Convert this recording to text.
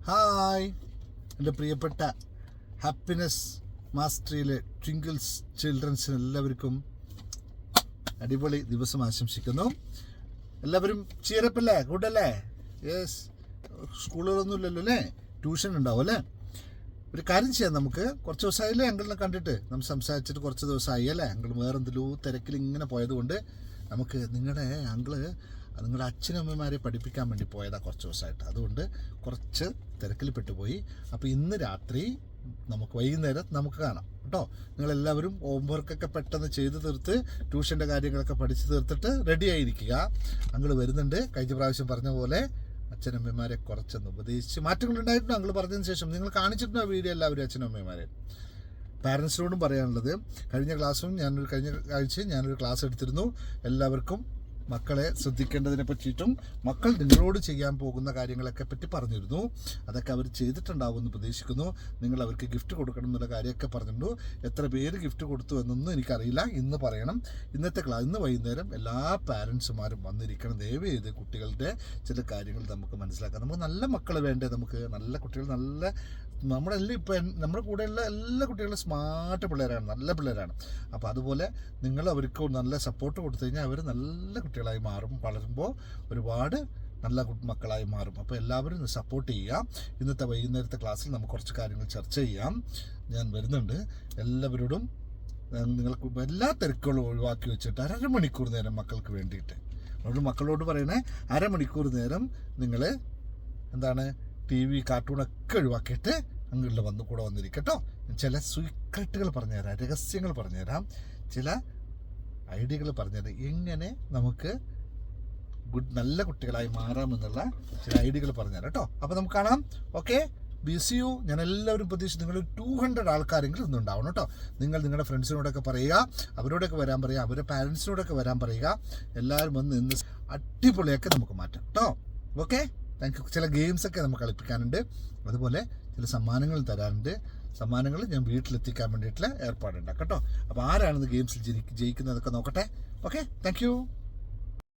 Hi എൻ്റെ പ്രിയപ്പെട്ട happiness മാസ്റ്ററിയിലെ ട്വിങ്കിൾസ് ചിൽഡ്രൻസിന് എല്ലാവർക്കും അടിപൊളി ദിവസം ആശംസിക്കുന്നു. എല്ലാവരും ചീരപ്പല്ലേ, ഗുഡല്ലേ? യെസ്, സ്കൂളുകളൊന്നും ഇല്ലല്ലോ അല്ലേ, ട്യൂഷൻ ഉണ്ടാവും അല്ലേ? ഒരു കാര്യം ചെയ്യാം, നമുക്ക് കുറച്ച് ദിവസമായില്ലേ അങ്കിളിനെ കണ്ടിട്ട്, നമ്മൾ സംസാരിച്ചിട്ട് കുറച്ച് ദിവസമായി അല്ലേ? അങ്കിൾ വേറെ എന്തെല്ലോ തിരക്കിൽ ഇങ്ങനെ പോയതുകൊണ്ട് നമുക്ക് നിങ്ങളുടെ നിങ്ങളുടെ അച്ഛനമ്മമാരെ പഠിപ്പിക്കാൻ വേണ്ടി പോയതാണ് കുറച്ച് ദിവസമായിട്ട്. അതുകൊണ്ട് കുറച്ച് തിരക്കിൽ പെട്ടുപോയി. അപ്പോൾ ഇന്ന് രാത്രി നമുക്ക് വൈകുന്നേരം നമുക്ക് കാണാം കേട്ടോ. നിങ്ങളെല്ലാവരും ഹോംവർക്കൊക്കെ പെട്ടെന്ന് ചെയ്ത് തീർത്ത് ട്യൂഷൻ്റെ കാര്യങ്ങളൊക്കെ പഠിച്ച് തീർത്തിട്ട് റെഡി ആയിരിക്കുക. അങ്കിൾ വരുന്നുണ്ട്. കഴിഞ്ഞ പ്രാവശ്യം പറഞ്ഞ പോലെ അച്ഛനമ്മമാരെ കുറച്ചൊന്ന് ഉപദേശിച്ച് മാറ്റങ്ങളുണ്ടായിട്ടുണ്ടോ അങ്കിൾ പറഞ്ഞതിന് ശേഷം? നിങ്ങൾ കാണിച്ചിട്ടുണ്ടോ വീഡിയോ എല്ലാവരും അച്ഛനമ്മമാരെ? പാരൻസിനോടും പറയാനുള്ളത്, കഴിഞ്ഞ ആഴ്ച ഞാനൊരു ക്ലാസ് എടുത്തിരുന്നു. എല്ലാവർക്കും മക്കളെ ശ്രദ്ധിക്കേണ്ടതിനെ പറ്റിയിട്ടും മക്കൾ നിങ്ങളോട് ചെയ്യാൻ പോകുന്ന കാര്യങ്ങളൊക്കെ പറ്റി പറഞ്ഞിരുന്നു. അതൊക്കെ അവർ ചെയ്തിട്ടുണ്ടാവുമെന്ന് പ്രതീക്ഷിക്കുന്നു. നിങ്ങൾ അവർക്ക് ഗിഫ്റ്റ് കൊടുക്കണം എന്നുള്ള കാര്യമൊക്കെ പറഞ്ഞിരുന്നു. എത്ര പേര് ഗിഫ്റ്റ് കൊടുത്തു എന്നൊന്നും എനിക്കറിയില്ല. ഇന്ന് പറയണം. ഇന്ന് വൈകുന്നേരം എല്ലാ പാരൻസുമാരും വന്നിരിക്കണം. ദയവ് ചെയ്ത് കുട്ടികളുടെ ചില കാര്യങ്ങൾ നമുക്ക് മനസ്സിലാക്കാം. നമുക്ക് നല്ല മക്കൾ വേണ്ടേ? നമുക്ക് നല്ല കുട്ടികൾ, നമ്മളെല്ലാം ഇപ്പം നമ്മുടെ കൂടെയുള്ള എല്ലാ കുട്ടികളും സ്മാർട്ട് പിള്ളേരാണ്, നല്ല പിള്ളേരാണ്. അപ്പോൾ അതുപോലെ നിങ്ങൾ അവർക്ക് നല്ല സപ്പോർട്ട് കൊടുത്തു കഴിഞ്ഞാൽ അവർ നല്ല കുട്ടികളായി മാറും. വളരുമ്പോൾ ഒരുപാട് നല്ല മക്കളായി മാറും. അപ്പോൾ എല്ലാവരും സപ്പോർട്ട് ചെയ്യുക. ഇന്നത്തെ വൈകുന്നേരത്തെ ക്ലാസ്സിൽ നമുക്ക് കുറച്ച് കാര്യങ്ങൾ ചർച്ച ചെയ്യാം. ഞാൻ വരുന്നുണ്ട്. എല്ലാവരോടും നിങ്ങൾക്ക് എല്ലാ തിരക്കുകളും ഒഴിവാക്കി വെച്ചിട്ട് അരമണിക്കൂർ നേരം മക്കൾക്ക് വേണ്ടിയിട്ട് മക്കളോട് പറയണേ, അരമണിക്കൂർ നേരം നിങ്ങൾ TV കാർട്ടൂണൊക്കെ ഒഴിവാക്കിയിട്ട് അങ്ങളുടെ കൂടെ വന്നിരിക്കട്ടോ. ചില സീക്രട്ടുകൾ പറഞ്ഞുതരാം, രഹസ്യങ്ങൾ പറഞ്ഞുതരാം, ചില ഐഡിയകൾ പറഞ്ഞുതരാം, എങ്ങനെ നമുക്ക് നല്ല കുട്ടികളായി മാറാമെന്നുള്ള ചില ഐഡിയകൾ പറഞ്ഞുതരാം കേട്ടോ. അപ്പോൾ നമുക്ക് കാണാം. Okay, BCU. ഞാൻ എല്ലാവരും പ്രതീക്ഷിച്ചു നിങ്ങൾ 200 ആൾക്കാരെങ്കിലും ഇന്നുണ്ടാവണം കേട്ടോ. നിങ്ങളുടെ ഫ്രണ്ട്സിനോടൊക്കെ പറയുക, അവരോടൊക്കെ വരാൻ പറയുക, അവരുടെ പാരൻസിനോടൊക്കെ വരാൻ പറയുക. എല്ലാവരും വന്ന് ഇന്ന് അടിപൊളിയൊക്കെ നമുക്ക് മാറ്റാം കേട്ടോ. Okay, thank you. ചില ഗെയിംസൊക്കെ നമുക്ക് കളിപ്പിക്കാനുണ്ട്, അതുപോലെ ചില സമ്മാനങ്ങൾ തരാനുണ്ട്. സമ്മാനങ്ങൾ ഞാൻ വീട്ടിലെത്തിക്കാൻ വേണ്ടിയിട്ടുള്ള ഏർപ്പാടുണ്ടാക്കാം കേട്ടോ. അപ്പോൾ ആരാണെന്ന് ഗെയിംസിൽ ജയിക്കുന്നതൊക്കെ നോക്കട്ടെ. Okay, thank you.